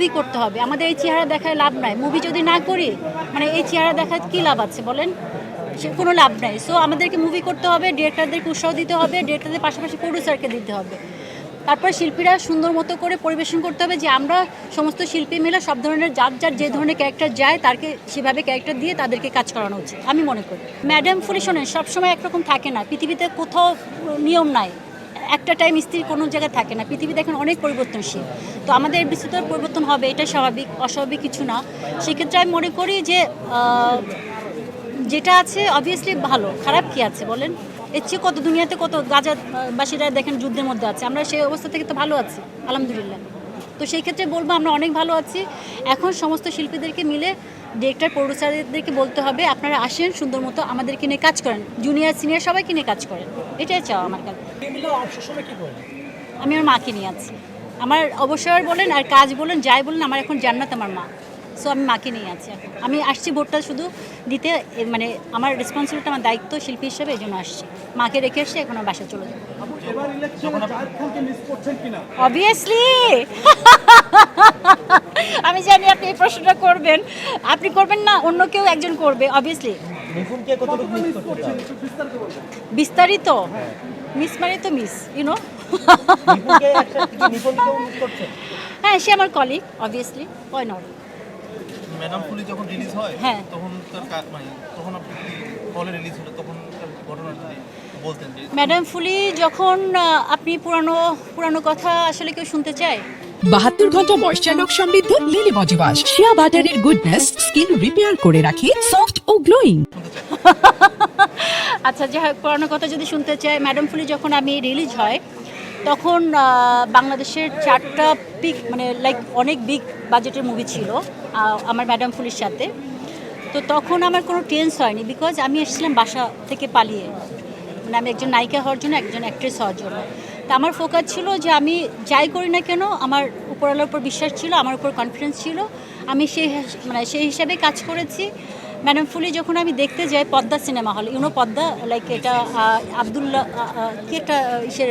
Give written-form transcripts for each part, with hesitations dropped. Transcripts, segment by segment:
Movie করতে হবে, আমাদের এই চেহারা দেখায় লাভ নাই, মুভি যদি না করি মানে এই চেহারা দেখায় কী লাভ আছে বলেন, সে কোনো লাভ নাই। সো আমাদেরকে মুভি করতে হবে, ডিরেক্টরদেরকে উৎসাহ দিতে হবে, ডিরেক্টরদের পাশাপাশি প্রডিউসারকে দিতে হবে, তারপর শিল্পীরা সুন্দর মতো করে পরিবেশন করতে হবে, যে আমরা সমস্ত শিল্পী মিলে সব ধরনের যার যার যে ধরনের ক্যারেক্টার যায় তাকে সেভাবে ক্যারেক্টার দিয়ে তাদেরকে কাজ করানো উচিত আমি মনে করি। ম্যাডাম ফুলি শোনেন, সবসময় একরকম থাকে না, পৃথিবীতে কোথাও নিয়ম নাই, একটা টাইম স্থির কোনো জায়গায় থাকে না, পৃথিবীতে এখন অনেক পরিবর্তনশীল। তো আমাদের বিস্তৃত পরিবর্তন হবে, এটা স্বাভাবিক, অস্বাভাবিক কিছু না। সেক্ষেত্রে আমি মনে করি যে যেটা আছে অবভিয়াসলি ভালো, খারাপ কি আছে বলেন, এর চেয়ে কত দুনিয়াতে কত গাজাবাসীরা দেখেন যুদ্ধের মধ্যে আছে, আমরা সেই অবস্থা থেকে তো ভালো আছি আলহামদুলিল্লাহ। তো সেই ক্ষেত্রে বলবো আমরা অনেক ভালো আছি। এখন সমস্ত শিল্পীদেরকে মিলে ডিরেক্টর প্রডিউসারদেরকে বলতে হবে আপনারা আসেন, সুন্দর মতো আমাদেরকে নিয়ে কাজ করেন, জুনিয়র সিনিয়র সবাইকে নিয়ে কাজ করেন, এটাই চাও আমার কাছে। আমি আমার মাকে নিয়ে আছি, আমার অবসর বলেন আর কাজ বলেন যাই বলেন, আমার এখন জান্নাত আমার মা। সো আমি মাকে নিয়ে আছি, এখন আমি আসছি ভোটটা শুধু দিতে, মানে আমার রেসপন্সিবিলিটি, আমার দায়িত্ব শিল্পী হিসেবে এই জন্য আসছি, মাকে রেখে এসছি, এখন আমার বাসায় চলে যাবো অবভিয়াসলি। আমি জানি আপনি এই প্রশ্নটা করবেন, আপনি করবেন না, অন্য কেউ একজন করবে অবভিয়াসলি। বিস্তারিত মিস মানে তো মিস ইউনো। হ্যাঁ, সে আমার colleague obviously, why not. Madam fully যখন রিলিজ হয় হ্যাঁ, তখন তার মানে তখন আপনি হলে রিলিজ হলো তখন তার ঘটনা যদি বলতেন যে ম্যাডাম ফুলি যখন আপনি পুরানো কথা আসলে কেউ শুনতে চায়। 72 ঘন্টা ময়েশ্চার লক সমৃদ্ধ লিলি বডি ওয়াশ, শিয়া বাটারের গুডনেস স্কিন রিপেয়ার করে রাখে সফট ও গ্লোয়িং। আচ্ছা, যাই হোক, পুরানো কথা যদি শুনতে চায়, ম্যাডাম ফুলি যখন আমি রিলিজ হয় তখন বাংলাদেশের 4টা পিক মানে লাইক অনেক বিগ বাজেটের মুভি ছিল আমার ম্যাডাম ফুলির সাথে। তো তখন আমার কোনো টেন্স হয়নি, বিকজ আমি এসেছিলাম বাসা থেকে পালিয়ে, মানে আমি একজন নায়িকা হওয়ার জন্য, একজন অ্যাক্ট্রেস হওয়ার জন্য। তা আমার ফোকাস ছিল যে আমি যাই করি না কেন আমার উপরওয়ালার উপর বিশ্বাস ছিল, আমার উপর কনফিডেন্স ছিল, আমি সেই হিসাবে কাজ করেছি। ম্যাডাম ফুলি যখন আমি দেখতে যাই Padma cinema hall, you know Padma, like এটা আবদুল্লাহ কি একটা ইসের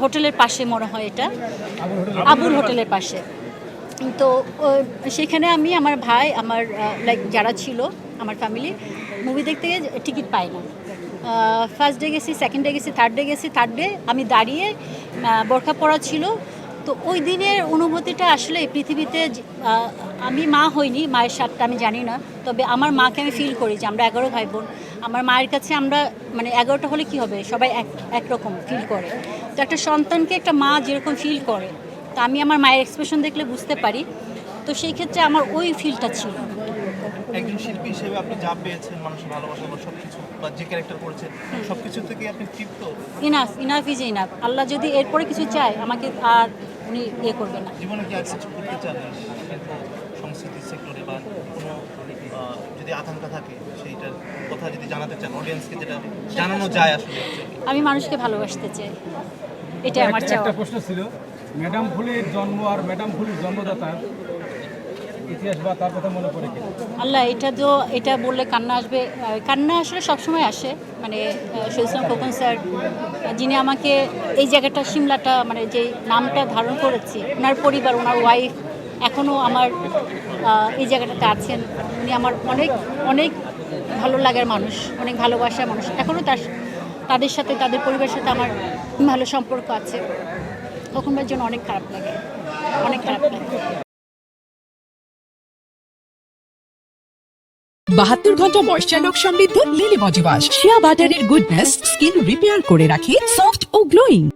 হোটেলের পাশে মনে হয়, এটা আবুল হোটেলের পাশে। তো সেখানে আমি, আমার ভাই, আমার লাইক যারা ছিল আমার ফ্যামিলি, মুভি দেখতে গিয়ে টিকিট পাই না। ফার্স্ট ডে গেছি, সেকেন্ড ডে গেছি, থার্ড ডে আমি দাঁড়িয়ে, বোরখা পরা ছিল। তো ওই দিনের অনুভূতিটা আসলে পৃথিবীতে, আমি মা হইনি, মায়ের স্বাদটা আমি জানি না, তবে আমার মাকে আমি ফিল করি যে আমরা 11 ভাই বোন, আমার মায়ের কাছে আমরা মানে 11টা হলে কি হবে, সবাই একরকম ফিল করে। তো একটা সন্তানকে একটা মা যেরকম ফিল করে, তা আমি আমার মায়ের এক্সপ্রেশন দেখলে বুঝতে পারি। তো সেই ক্ষেত্রে আমার ওই ফিলটা ছিল। একজন শিল্পী হিসেবে আপনি যা পেয়েছেন, মানুষের ভালোবাসা বা সব কিছু, বা যে ক্যারেক্টার করেছেন সব কিছু থেকে আপনি তৃপ্ত? Enough is enough. আল্লাহ যদি এরপরে কিছু চায় আমাকে, আর উনি করবে না। জীবনে কি আর কিছু করতে চান সংস্কৃতি সেক্টরে, বা কোনো যদি আকাঙ্ক্ষা থাকে সেইটার কথা যদি জানাতে চান অডিয়েন্সকে, যেটা জানানো যায় আসলে? আমি মানুষকে ভালোবাসতে চাই, এটা আমার চাওয়া। একটা প্রশ্ন ছিল, ম্যাডাম ফুলির জন্ম আর ম্যাডাম ফুলির জন্মদাতার ইতিহাস বা তার কথা মনে পড়ে কি? আল্লাহ, এটা বললে কান্না আসবে। কান্না আসলে সবসময় আসে, মানে শহীদ ইসলাম খোকন স্যার, যিনি আমাকে এই জায়গাটা, সিমলাটা, মানে যে নামটা ধারণ করেছি, ওনার পরিবার, ওনার ওয়াইফ এখনও আমার এই জায়গাটাতে আছেন। উনি আমার অনেক অনেক ভালো লাগার মানুষ, অনেক ভালোবাসার মানুষ, এখনও তাদের সাথে, তাদের পরিবারের সাথে আমার ভালো সম্পর্ক আছে। খোকনবার জন্য অনেক খারাপ লাগে, অনেক খারাপ লাগে। 72 ঘন্টা ময়েশ্চার লক সমৃদ্ধ লিলি বডি ওয়াশ, শিয়া বাটারের গুডনেস স্কিন রিপেয়ার করে রাখে সফট ও গ্লোয়িং।